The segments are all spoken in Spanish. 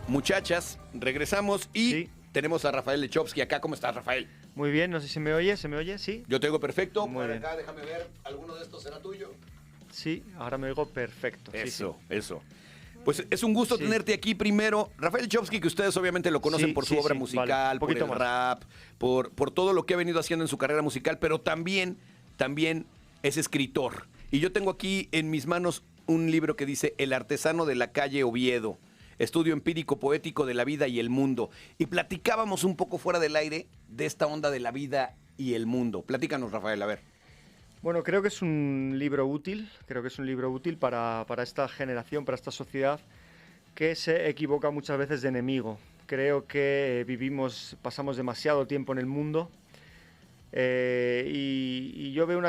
Muchachas, regresamos y Sí. tenemos a Rafael Lechowski acá. ¿Cómo estás, Rafael? Muy bien, no sé si me oye, ¿se me oye? Sí. Yo te oigo perfecto. Muy Por bien. acá, déjame ver. ¿Alguno de estos será tuyo? Sí, ahora me oigo perfecto. Sí, Eso, eso. Pues es un gusto Sí. tenerte aquí primero. Rafael Lechowski, que ustedes obviamente lo conocen Sí, por su sí, obra sí, musical, vale, un por el poquito más. rap, por todo lo que ha venido haciendo en su carrera musical, pero también es escritor. Y yo tengo aquí en mis manos un libro que dice El artesano de la calle Oviedo, estudio empírico poético de la vida y el mundo. Y platicábamos un poco fuera del aire de esta onda de la vida y el mundo. Platícanos, Rafael, a ver. Bueno, creo que es un libro útil, para esta generación, para esta sociedad que se equivoca muchas veces de enemigo. Creo que pasamos demasiado tiempo en el mundo y yo veo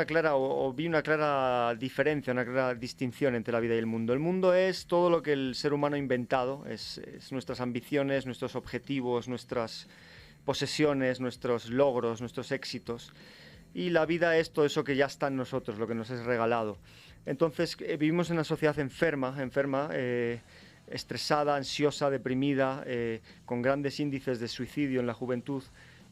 vi una clara diferencia, una clara distinción entre la vida y el mundo. El mundo es todo lo que el ser humano ha inventado, es nuestras ambiciones, nuestros objetivos, nuestras posesiones, nuestros logros, nuestros éxitos. Y la vida es todo eso que ya está en nosotros, lo que nos es regalado. Entonces vivimos en una sociedad enferma, estresada, ansiosa, deprimida, con grandes índices de suicidio en la juventud.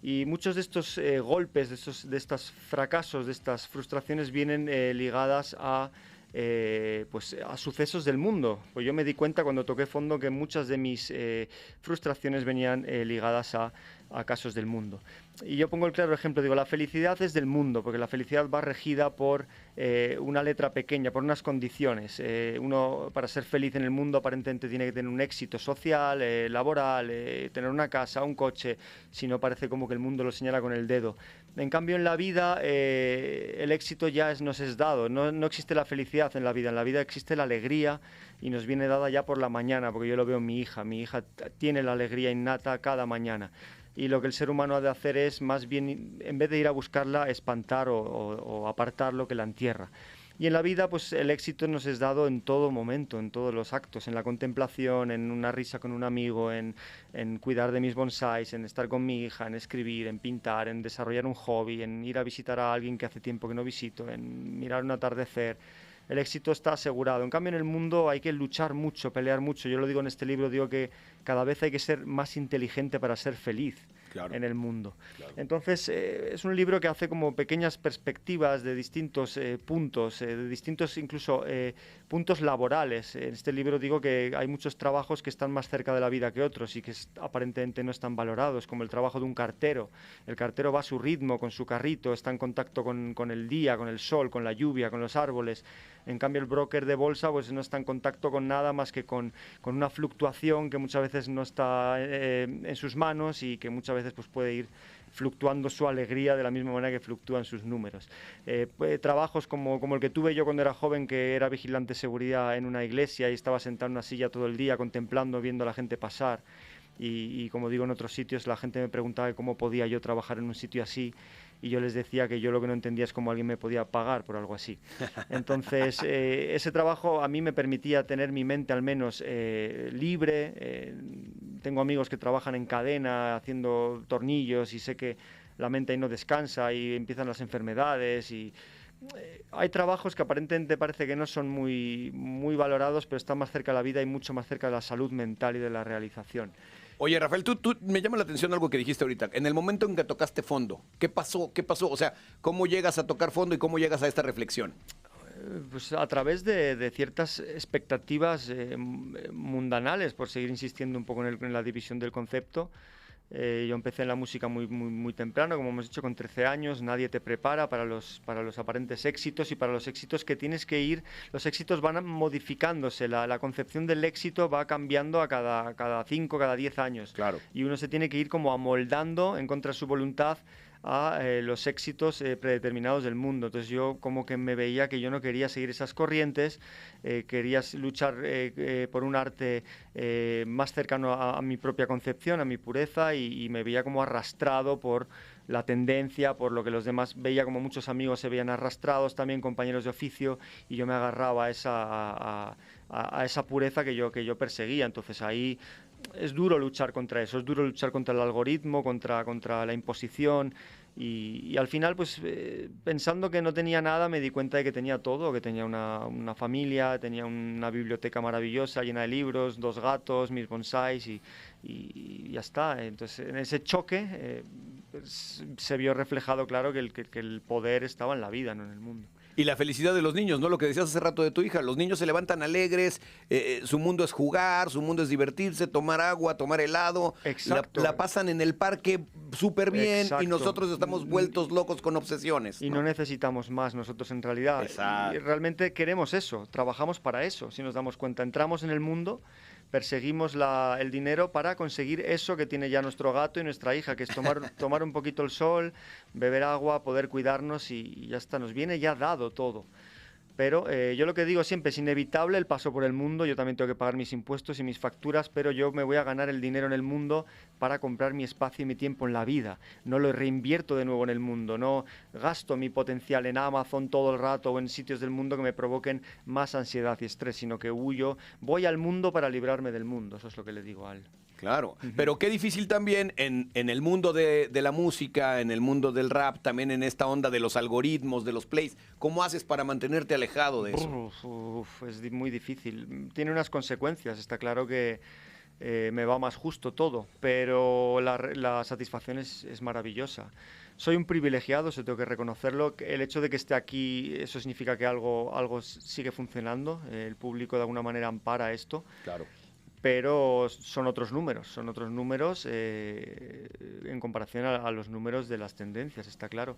Y muchos de estos golpes, de estos fracasos, de estas frustraciones vienen ligadas a sucesos del mundo. Pues yo me di cuenta cuando toqué fondo que muchas de mis frustraciones venían ligadas a casos del mundo. Y yo pongo el claro ejemplo, digo, la felicidad es del mundo, porque la felicidad va regida por una letra pequeña, por unas condiciones. Uno, para ser feliz en el mundo, aparentemente tiene que tener un éxito social, laboral, tener una casa, un coche, si no parece como que el mundo lo señala con el dedo. En cambio, en la vida, el éxito nos es dado, no existe la felicidad en la vida existe la alegría y nos viene dada ya por la mañana, porque yo lo veo en mi hija tiene la alegría innata cada mañana. Y lo que el ser humano ha de hacer es, más bien, en vez de ir a buscarla, espantar o apartar lo que la entierra. Y en la vida, pues el éxito nos es dado en todo momento, en todos los actos, en la contemplación, en una risa con un amigo, en cuidar de mis bonsáis, en estar con mi hija, en escribir, en pintar, en desarrollar un hobby, en ir a visitar a alguien que hace tiempo que no visito, en mirar un atardecer. El éxito está asegurado. En cambio, en el mundo hay que luchar mucho, pelear mucho. Yo lo digo en este libro, digo que cada vez hay que ser más inteligente para ser feliz. Claro. En el mundo. Claro. Entonces, es un libro que hace como pequeñas perspectivas de distintos puntos, de distintos incluso puntos laborales. En este libro digo que hay muchos trabajos que están más cerca de la vida que otros y que aparentemente no están valorados, como el trabajo de un cartero. El cartero va a su ritmo, con su carrito, está en contacto con el día, con el sol, con la lluvia, con los árboles. En cambio, el broker de bolsa pues no está en contacto con nada más que con una fluctuación que muchas veces no está en sus manos y que muchas veces pues puede ir fluctuando su alegría de la misma manera que fluctúan sus números. Trabajos como el que tuve yo cuando era joven, que era vigilante de seguridad en una iglesia y estaba sentado en una silla todo el día contemplando, viendo a la gente pasar. Y como digo, en otros sitios la gente me preguntaba cómo podía yo trabajar en un sitio así y yo les decía que yo lo que no entendía es cómo alguien me podía pagar por algo así. Entonces, ese trabajo a mí me permitía tener mi mente al menos libre. Tengo amigos que trabajan en cadena haciendo tornillos y sé que la mente ahí no descansa y empiezan las enfermedades y hay trabajos que aparentemente parece que no son muy, muy valorados, pero están más cerca de la vida y mucho más cerca de la salud mental y de la realización. Oye, Rafael, tú me llama la atención algo que dijiste ahorita. En el momento en que tocaste fondo, ¿qué pasó? ¿Qué pasó? O sea, ¿cómo llegas a tocar fondo y cómo llegas a esta reflexión? Pues a través de ciertas expectativas mundanales, por seguir insistiendo un poco en la división del concepto. Yo empecé en la música muy temprano, como hemos dicho, con 13 años. Nadie te prepara para los aparentes éxitos y para los éxitos que tienes que ir. Los éxitos van modificándose, la concepción del éxito va cambiando a cada 5, cada 10 años. Claro. Y uno se tiene que ir como amoldando en contra de su voluntad a los éxitos predeterminados del mundo. Entonces yo como que me veía que yo no quería seguir esas corrientes, quería luchar por un arte más cercano a mi propia concepción, a mi pureza, y me veía como arrastrado por la tendencia, por lo que los demás veía, como muchos amigos se veían arrastrados, también compañeros de oficio, y yo me agarraba a esa pureza que yo perseguía. Entonces ahí es duro luchar contra eso, es duro luchar contra el algoritmo, contra la imposición. Y al final, pues pensando que no tenía nada, me di cuenta de que tenía todo, que tenía una familia, tenía una biblioteca maravillosa llena de libros, 2 gatos, mis bonsáis y ya está. Entonces, en ese choque pues, se vio reflejado, claro, que el poder estaba en la vida, no en el mundo. Y la felicidad de los niños, ¿no? Lo que decías hace rato de tu hija. Los niños se levantan alegres, su mundo es jugar, su mundo es divertirse, tomar agua, tomar helado. Exacto. La pasan en el parque súper bien. Exacto. Y nosotros estamos vueltos locos con obsesiones. Y no necesitamos más nosotros en realidad. Exacto. Y realmente queremos eso, trabajamos para eso, si nos damos cuenta. Entramos en el mundo, perseguimos el dinero para conseguir eso que tiene ya nuestro gato y nuestra hija, que es tomar un poquito el sol, beber agua, poder cuidarnos y ya está, nos viene ya dado todo. Pero yo lo que digo siempre, es inevitable el paso por el mundo, yo también tengo que pagar mis impuestos y mis facturas, pero yo me voy a ganar el dinero en el mundo para comprar mi espacio y mi tiempo en la vida. No lo reinvierto de nuevo en el mundo, no gasto mi potencial en Amazon todo el rato o en sitios del mundo que me provoquen más ansiedad y estrés, sino que huyo, voy al mundo para librarme del mundo, eso es lo que le digo a él. Claro, pero qué difícil también en el mundo de la música, en el mundo del rap, también en esta onda de los algoritmos, de los plays. ¿Cómo haces para mantenerte alejado de eso? Es muy difícil. Tiene unas consecuencias, está claro que me va más justo todo, pero la satisfacción es maravillosa. Soy un privilegiado, eso tengo que reconocerlo. El hecho de que esté aquí, eso significa que algo sigue funcionando. El público de alguna manera ampara esto. Claro. Pero son otros números en comparación a los números de las tendencias, está claro.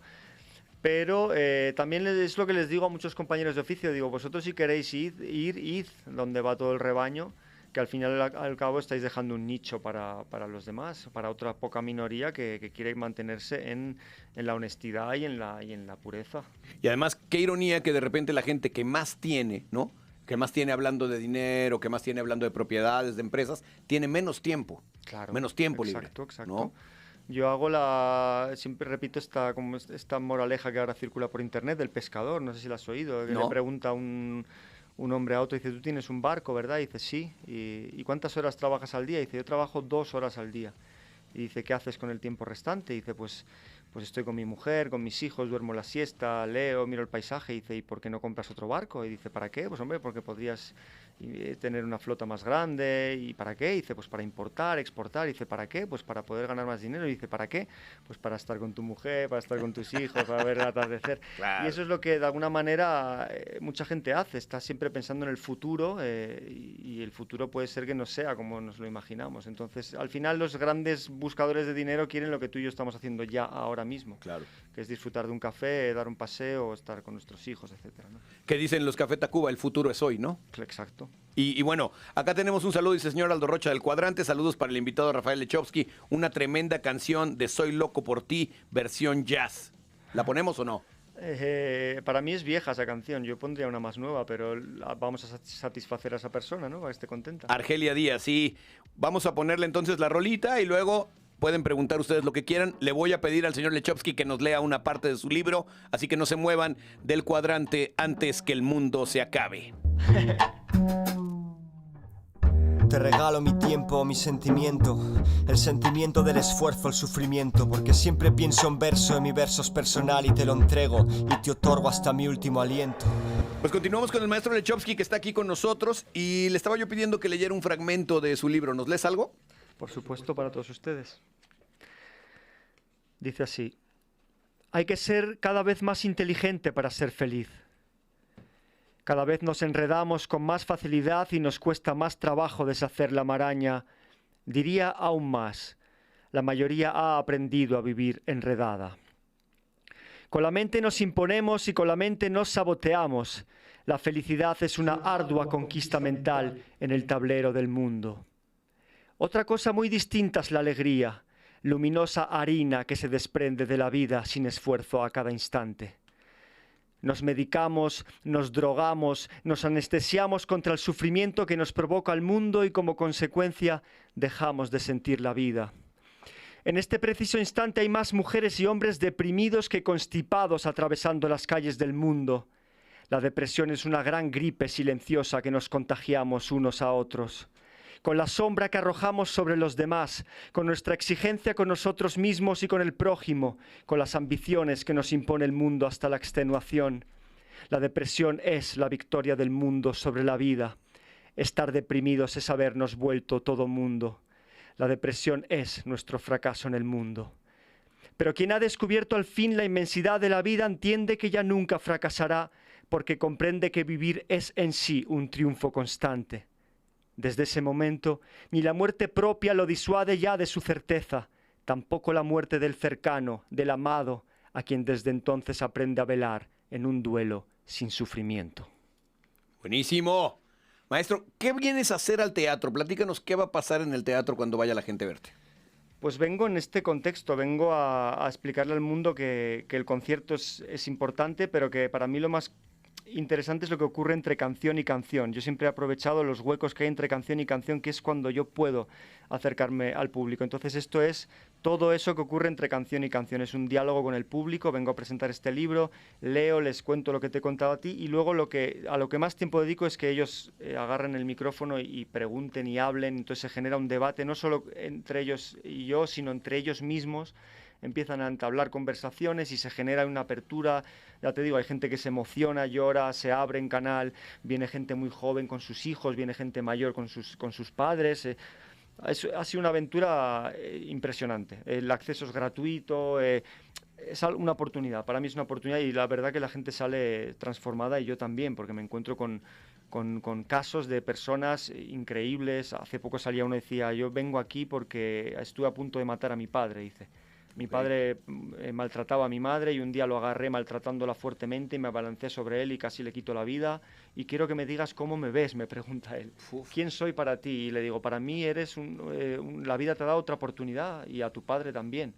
Pero también es lo que les digo a muchos compañeros de oficio, digo, vosotros si queréis id donde va todo el rebaño, que al final al cabo estáis dejando un nicho para los demás, para otra poca minoría que quiere mantenerse en la honestidad y en la pureza. Y además, qué ironía que de repente la gente que más tiene, ¿no? Que más tiene hablando de dinero, que más tiene hablando de propiedades, de empresas, tiene menos tiempo. Claro. Menos tiempo libre. Exacto. ¿No? Yo hago siempre repito esta moraleja que ahora circula por internet del pescador, no sé si la has oído, que No. le pregunta un hombre a otro, dice, tú tienes un barco, ¿verdad? Y dice, sí. ¿Y cuántas horas trabajas al día? Y dice, yo trabajo 2 horas al día. Y dice, ¿qué haces con el tiempo restante? Y dice, pues estoy con mi mujer, con mis hijos, duermo la siesta, leo, miro el paisaje. Y dice, ¿y por qué no compras otro barco? Y dice, ¿para qué? Pues hombre, porque podrías tener una flota más grande. ¿Y para qué? Y dice, pues para importar, exportar. Y dice, ¿para qué? Pues para poder ganar más dinero. Y dice, ¿para qué? Pues para estar con tu mujer, para estar con tus hijos, para ver el atardecer. Claro. Y eso es lo que de alguna manera mucha gente hace, está siempre pensando en el futuro y el futuro puede ser que no sea como nos lo imaginamos. Entonces, al final los grandes buscadores de dinero quieren lo que tú y yo estamos haciendo ya ahora mismo, Claro. que es disfrutar de un café, dar un paseo, estar con nuestros hijos, etcétera, ¿no? Que dicen los Café Tacuba, el futuro es hoy, ¿no? Exacto. Y bueno, acá tenemos un saludo, dice señor Aldo Rocha del Cuadrante. Saludos para el invitado Rafael Lechowski. Una tremenda canción de Soy Loco por Ti, versión jazz. ¿La ponemos o no? Para mí es vieja esa canción, yo pondría una más nueva, pero vamos a satisfacer a esa persona, ¿no? Para que esté contenta. Argelia Díaz, sí. Vamos a ponerle entonces la rolita y luego pueden preguntar ustedes lo que quieran. Le voy a pedir al señor Lechowski que nos lea una parte de su libro, así que no se muevan del Cuadrante antes que el mundo se acabe. Te regalo mi tiempo, mi sentimiento, el sentimiento del esfuerzo, el sufrimiento, porque siempre pienso en verso, en mi verso es personal y te lo entrego y te otorgo hasta mi último aliento. Pues continuamos con el maestro Lechowski que está aquí con nosotros y le estaba yo pidiendo que leyera un fragmento de su libro. ¿Nos lees algo? Por supuesto, para todos ustedes. Dice así: hay que ser cada vez más inteligente para ser feliz. Cada vez nos enredamos con más facilidad y nos cuesta más trabajo deshacer la maraña. Diría aún más, la mayoría ha aprendido a vivir enredada. Con la mente nos imponemos y con la mente nos saboteamos. La felicidad es una ardua conquista mental en el tablero del mundo. Otra cosa muy distinta es la alegría, luminosa harina que se desprende de la vida sin esfuerzo a cada instante. Nos medicamos, nos drogamos, nos anestesiamos contra el sufrimiento que nos provoca el mundo y como consecuencia dejamos de sentir la vida. En este preciso instante hay más mujeres y hombres deprimidos que constipados atravesando las calles del mundo. La depresión es una gran gripe silenciosa que nos contagiamos unos a otros. con la sombra que arrojamos sobre los demás, con nuestra exigencia con nosotros mismos y con el prójimo, con las ambiciones que nos impone el mundo hasta la extenuación. La depresión es la victoria del mundo sobre la vida. Estar deprimidos es habernos vuelto todo mundo. La depresión es nuestro fracaso en el mundo. Pero quien ha descubierto al fin la inmensidad de la vida entiende que ya nunca fracasará, porque comprende que vivir es en sí un triunfo constante. Desde ese momento, ni la muerte propia lo disuade ya de su certeza, tampoco la muerte del cercano, del amado, a quien desde entonces aprende a velar en un duelo sin sufrimiento. Buenísimo. Maestro, ¿qué vienes a hacer al teatro? Platícanos qué va a pasar en el teatro cuando vaya la gente a verte. Pues vengo en este contexto, vengo a explicarle al mundo que el concierto es importante, pero que para mí lo más interesante es lo que ocurre entre canción y canción. Yo siempre he aprovechado los huecos que hay entre canción y canción, que es cuando yo puedo acercarme al público. Entonces esto es todo eso que ocurre entre canción y canción. Es un diálogo con el público, vengo a presentar este libro, leo, les cuento lo que te he contado a ti y luego a lo que más tiempo dedico es que ellos agarren el micrófono y pregunten y hablen. Entonces se genera un debate no solo entre ellos y yo, sino entre ellos mismos. Empiezan a entablar conversaciones y se genera una apertura. Ya te digo, hay gente que se emociona, llora, se abre en canal, viene gente muy joven con sus hijos, viene gente mayor con sus padres. Ha sido una aventura impresionante. El acceso es gratuito, es una oportunidad. Para mí es una oportunidad y la verdad que la gente sale transformada y yo también, porque me encuentro con casos de personas increíbles. Hace poco salía uno y decía, yo vengo aquí porque estuve a punto de matar a mi padre, dice. Mi padre maltrataba a mi madre y un día lo agarré maltratándola fuertemente y me abalancé sobre él y casi le quito la vida. Y quiero que me digas cómo me ves, me pregunta él. Uf. ¿Quién soy para ti? Y le digo, para mí eres la vida te ha dado otra oportunidad y a tu padre también.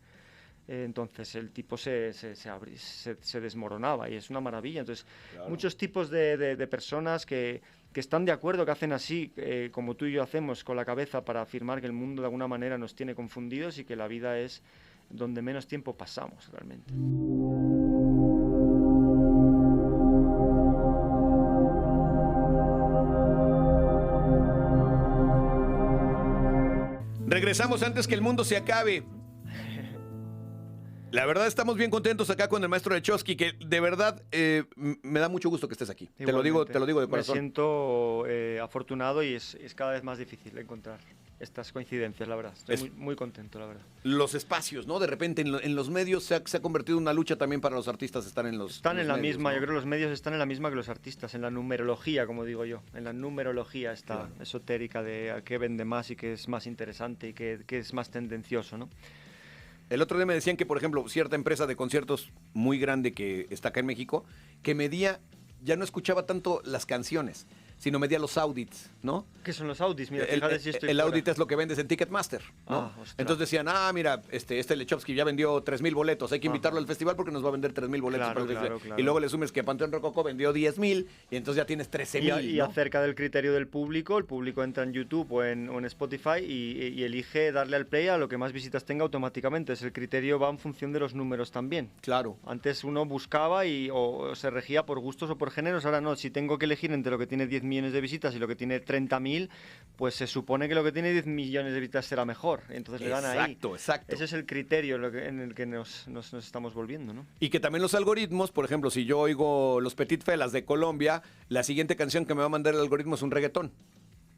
Entonces el tipo se desmoronaba y es una maravilla. Entonces claro. Muchos tipos de personas que están de acuerdo, que hacen así, como tú y yo hacemos con la cabeza para afirmar que el mundo de alguna manera nos tiene confundidos y que la vida es donde menos tiempo pasamos realmente. Regresamos antes que el mundo se acabe. La verdad estamos bien contentos acá con el maestro Lechowski, que de verdad me da mucho gusto que estés aquí. Te lo digo de corazón. Me siento afortunado y es cada vez más difícil encontrar estas coincidencias, la verdad. Estoy muy contento, la verdad. Los espacios, ¿no? De repente en los medios se ha convertido en una lucha también para los artistas estar en los Están en la medios, misma, ¿no? Yo creo que los medios están en la misma que los artistas, en la numerología, como digo yo. En la numerología está claro. Esotérica de qué vende más y qué es más interesante y qué es más tendencioso, ¿no? El otro día me decían que, por ejemplo, cierta empresa de conciertos muy grande que está acá en México, que ya no escuchaba tanto las canciones, sino medía los audits, ¿no? ¿Qué son los audits? Mira, fíjate si estoy el audit es lo que vendes en Ticketmaster, ¿no? Entonces decían, mira, este Lechowski ya vendió 3,000 boletos, hay que invitarlo al festival porque nos va a vender 3,000 boletos. Claro. Y luego le sumes que Panteón Rococó vendió 10,000 y entonces ya tienes 13,000. Y acerca del criterio del público, el público entra en YouTube o en Spotify y elige darle al play a lo que más visitas tenga automáticamente. El criterio va en función de los números también. Claro. Antes uno buscaba o se regía por gustos o por géneros, ahora no. Si tengo que elegir entre lo que tiene 10 millones de visitas y lo que tiene 30,000, pues se supone que lo que tiene 10 millones de visitas será mejor. Entonces le dan ahí. Exacto. Ese es el criterio en el que nos estamos volviendo, ¿no? Y que también los algoritmos, por ejemplo, si yo oigo los Petit Felas de Colombia, la siguiente canción que me va a mandar el algoritmo es un reggaetón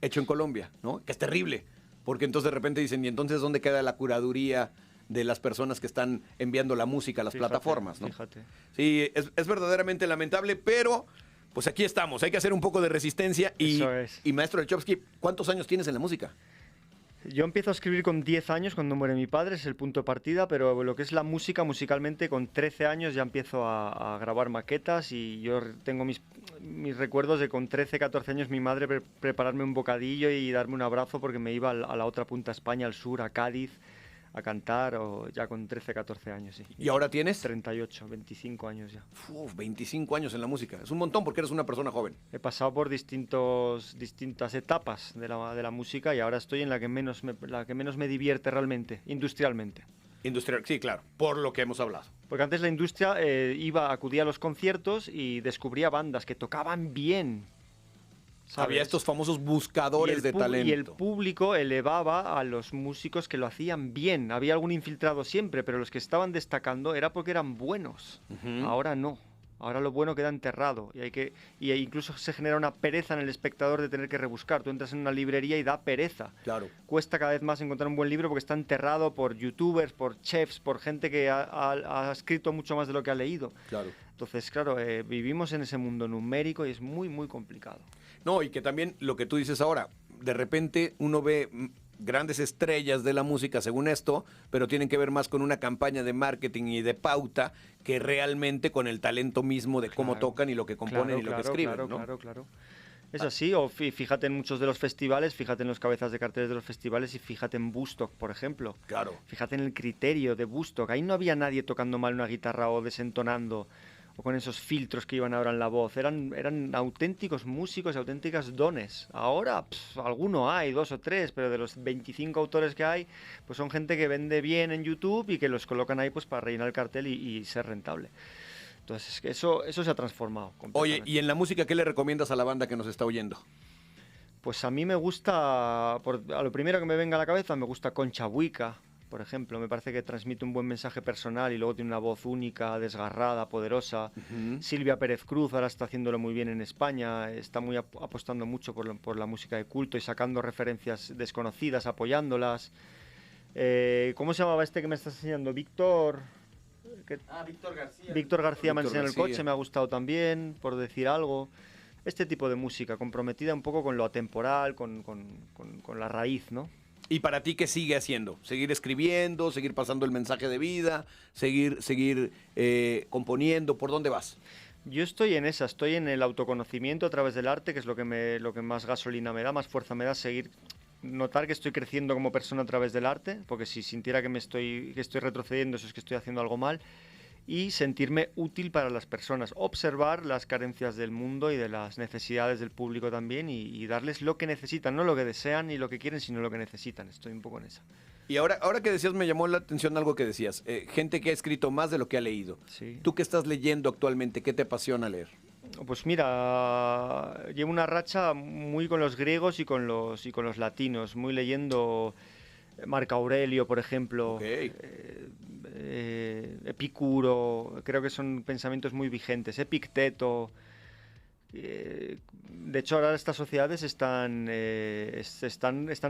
hecho en Colombia, ¿no? Que es terrible, porque entonces de repente dicen, ¿y entonces dónde queda la curaduría de las personas que están enviando la música a las plataformas, ¿no? Fíjate. Sí, es verdaderamente lamentable, pero pues aquí estamos, hay que hacer un poco de resistencia. Y maestro Lechowski, ¿cuántos años tienes en la música? Yo empiezo a escribir con 10 años cuando muere mi padre, es el punto de partida, pero lo que es la música, musicalmente, con 13 años ya empiezo a grabar maquetas y yo tengo mis recuerdos de con 13, 14 años mi madre prepararme un bocadillo y darme un abrazo porque me iba a la otra punta de España, al sur, a Cádiz, a cantar, o ya con 13, 14 años, sí. ¿Y ahora tienes? 38, 25 años ya. 25 años en la música. Es un montón porque eres una persona joven. He pasado por distintas etapas de la música y ahora estoy en la que menos me divierte realmente, industrialmente. Industrial, sí, claro, por lo que hemos hablado. Porque antes la industria acudía a los conciertos y descubría bandas que tocaban bien. ¿sabes? Había estos famosos buscadores de talento. Y el público elevaba a los músicos que lo hacían bien. Había algún infiltrado siempre, pero los que estaban destacando era porque eran buenos. Ahora no. Ahora lo bueno queda enterrado y incluso se genera una pereza en el espectador de tener que rebuscar. Tú entras en una librería y da pereza. Claro. Cuesta cada vez más encontrar un buen libro porque está enterrado por youtubers, por chefs, por gente que ha escrito mucho más de lo que ha leído. Claro. Entonces, claro, vivimos en ese mundo numérico y es muy, muy complicado. No, y que también lo que tú dices ahora, de repente uno ve grandes estrellas de la música según esto, pero tienen que ver más con una campaña de marketing y de pauta que realmente con el talento mismo de cómo tocan y lo que componen y lo que escriben, ¿no? Claro. Es así, o fíjate en muchos de los festivales, fíjate en los cabezas de carteles de los festivales y fíjate en Woodstock, por ejemplo. Claro. Fíjate en el criterio de Woodstock. Ahí no había nadie tocando mal una guitarra o desentonando o con esos filtros que iban ahora en la voz. Eran auténticos músicos, auténticas dones. Ahora, alguno hay, 2 o 3, pero de los 25 autores que hay, pues son gente que vende bien en YouTube y que los colocan ahí pues para rellenar el cartel y ser rentable. Entonces, eso se ha transformado completamente. Oye, ¿y en la música qué le recomiendas a la banda que nos está oyendo? Pues a mí me gusta, a lo primero que me venga a la cabeza, me gusta Concha Buica, por ejemplo. Me parece que transmite un buen mensaje personal y luego tiene una voz única, desgarrada, poderosa. Silvia Pérez Cruz ahora está haciéndolo muy bien en España, está muy apostando mucho por la música de culto y sacando referencias desconocidas, apoyándolas. ¿Cómo se llamaba este que me estás enseñando? Víctor García. Víctor García me ha enseñado el coche, me ha gustado también, por decir algo. Este tipo de música, comprometida un poco con lo atemporal, con la raíz, ¿no? ¿Y para ti qué sigue haciendo? ¿Seguir escribiendo, seguir pasando el mensaje de vida, seguir componiendo? ¿Por dónde vas? Yo estoy en el autoconocimiento a través del arte, que es lo que más gasolina me da, más fuerza me da, notar que estoy creciendo como persona a través del arte, porque si sintiera que estoy retrocediendo, eso es que estoy haciendo algo mal, y sentirme útil para las personas, observar las carencias del mundo y de las necesidades del público también y darles lo que necesitan, no lo que desean ni lo que quieren, sino lo que necesitan. Estoy un poco en esa. Y ahora que decías, me llamó la atención algo que decías, gente que ha escrito más de lo que ha leído. Sí. ¿Tú qué estás leyendo actualmente? ¿Qué te apasiona leer? Pues mira, llevo una racha muy con los griegos y con los latinos, muy leyendo Marco Aurelio, por ejemplo, Epicuro, creo que son pensamientos muy vigentes, Epicteto. De hecho, ahora estas sociedades están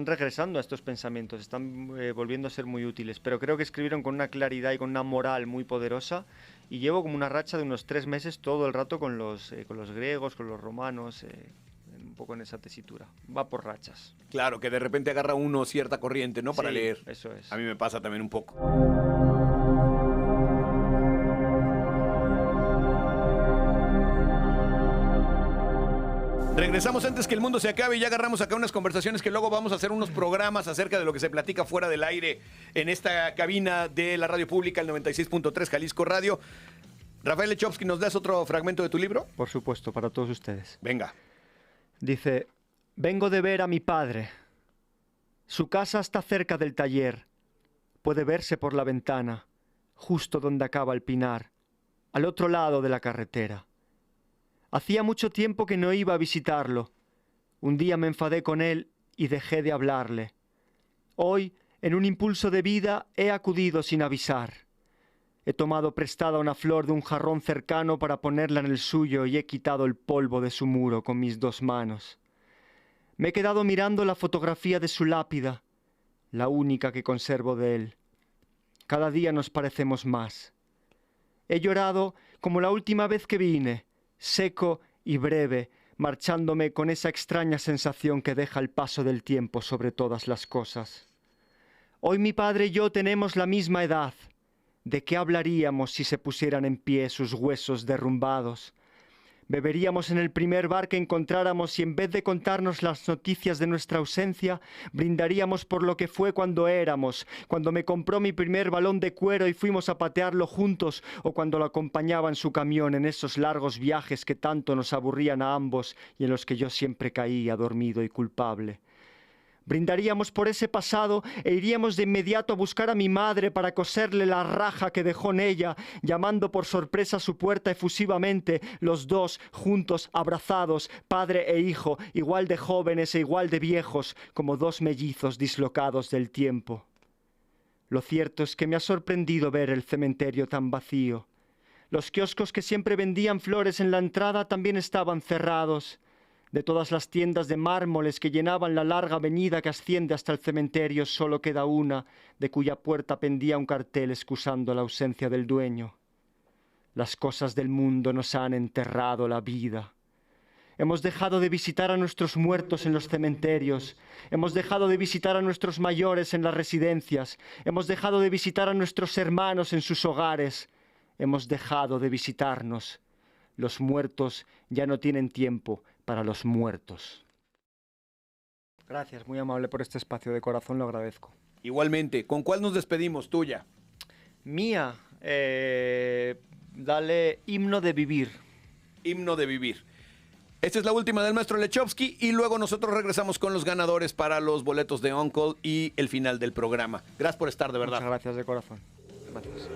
regresando a estos pensamientos, están volviendo a ser muy útiles, pero creo que escribieron con una claridad y con una moral muy poderosa y llevo como una racha de unos 3 meses todo el rato con los griegos, con los romanos, un poco en esa tesitura. Va por rachas. Claro, que de repente agarra uno cierta corriente, ¿no? Para leer. Eso es. A mí me pasa también un poco. Regresamos antes que el mundo se acabe y ya agarramos acá unas conversaciones que luego vamos a hacer unos programas acerca de lo que se platica fuera del aire en esta cabina de la radio pública, el 96.3 Jalisco Radio. Rafael Lechowski, ¿nos das otro fragmento de tu libro? Por supuesto, para todos ustedes. Venga. Dice, vengo de ver a mi padre. Su casa está cerca del taller. Puede verse por la ventana, justo donde acaba el pinar, al otro lado de la carretera. Hacía mucho tiempo que no iba a visitarlo. Un día me enfadé con él y dejé de hablarle. Hoy, en un impulso de vida, he acudido sin avisar. He tomado prestada una flor de un jarrón cercano para ponerla en el suyo y he quitado el polvo de su muro con mis 2 manos. Me he quedado mirando la fotografía de su lápida, la única que conservo de él. Cada día nos parecemos más. He llorado como la última vez que vine, seco y breve, marchándome con esa extraña sensación que deja el paso del tiempo sobre todas las cosas. Hoy mi padre y yo tenemos la misma edad. ¿De qué hablaríamos si se pusieran en pie sus huesos derrumbados? Beberíamos en el primer bar que encontráramos y en vez de contarnos las noticias de nuestra ausencia, brindaríamos por lo que fue cuando éramos, cuando me compró mi primer balón de cuero y fuimos a patearlo juntos, o cuando lo acompañaba en su camión en esos largos viajes que tanto nos aburrían a ambos y en los que yo siempre caía dormido y culpable. Brindaríamos por ese pasado e iríamos de inmediato a buscar a mi madre para coserle la raja que dejó en ella, llamando por sorpresa a su puerta efusivamente, los dos, juntos, abrazados, padre e hijo, igual de jóvenes e igual de viejos, como dos mellizos dislocados del tiempo. Lo cierto es que me ha sorprendido ver el cementerio tan vacío. Los kioscos que siempre vendían flores en la entrada también estaban cerrados. De todas las tiendas de mármoles que llenaban la larga avenida que asciende hasta el cementerio, solo queda una, de cuya puerta pendía un cartel excusando la ausencia del dueño. Las cosas del mundo nos han enterrado la vida. Hemos dejado de visitar a nuestros muertos en los cementerios. Hemos dejado de visitar a nuestros mayores en las residencias. Hemos dejado de visitar a nuestros hermanos en sus hogares. Hemos dejado de visitarnos. Los muertos ya no tienen tiempo para los muertos. Gracias, muy amable por este espacio, de corazón lo agradezco. Igualmente, ¿con cuál nos despedimos? Tuya. Mía, dale Himno de Vivir. Himno de Vivir. Esta es la última del maestro Lechowski y luego nosotros regresamos con los ganadores para los boletos de Uncle y el final del programa. Gracias por estar, de verdad. Muchas gracias, de corazón. Gracias.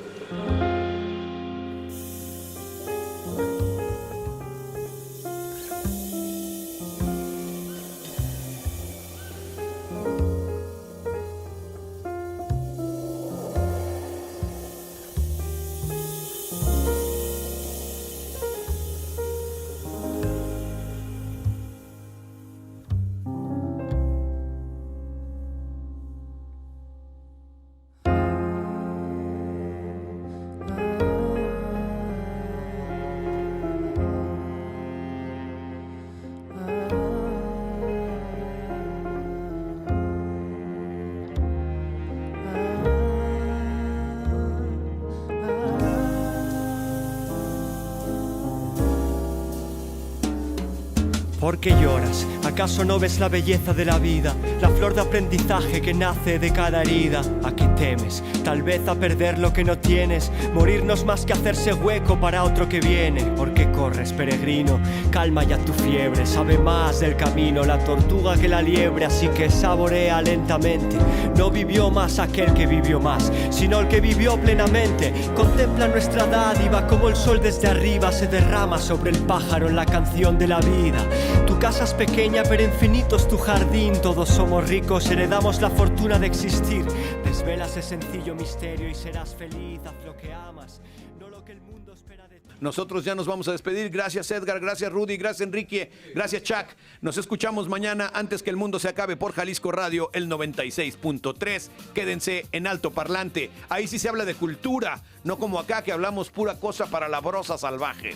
¿Por qué lloras? ¿Acaso no ves la belleza de la vida? La flor de aprendizaje que nace de cada herida. ¿A qué temes? Tal vez a perder lo que no tienes. Morirnos más que hacerse hueco para otro que viene. ¿Por qué corres, peregrino? Calma ya tu fiebre. Sabe más del camino la tortuga que la liebre. Así que saborea lentamente. No vivió más aquel que vivió más, sino el que vivió plenamente. Contempla nuestra dádiva como el sol desde arriba se derrama sobre el pájaro en la canción de la vida. Tu casa es pequeña pero infinito es tu jardín. Todos somos ricos, heredamos la fortuna de existir. Desvela ese sencillo misterio y serás feliz. Haz lo que amas, no lo que el mundo espera de ti. Nosotros ya nos vamos a despedir. Gracias, Edgar, gracias, Rudy, gracias, Enrique, gracias, Chuck. Nos escuchamos mañana antes que el mundo se acabe por Jalisco Radio, el 96.3. Quédense en alto parlante. Ahí sí se habla de cultura, no como acá que hablamos pura cosa para la brosa salvaje.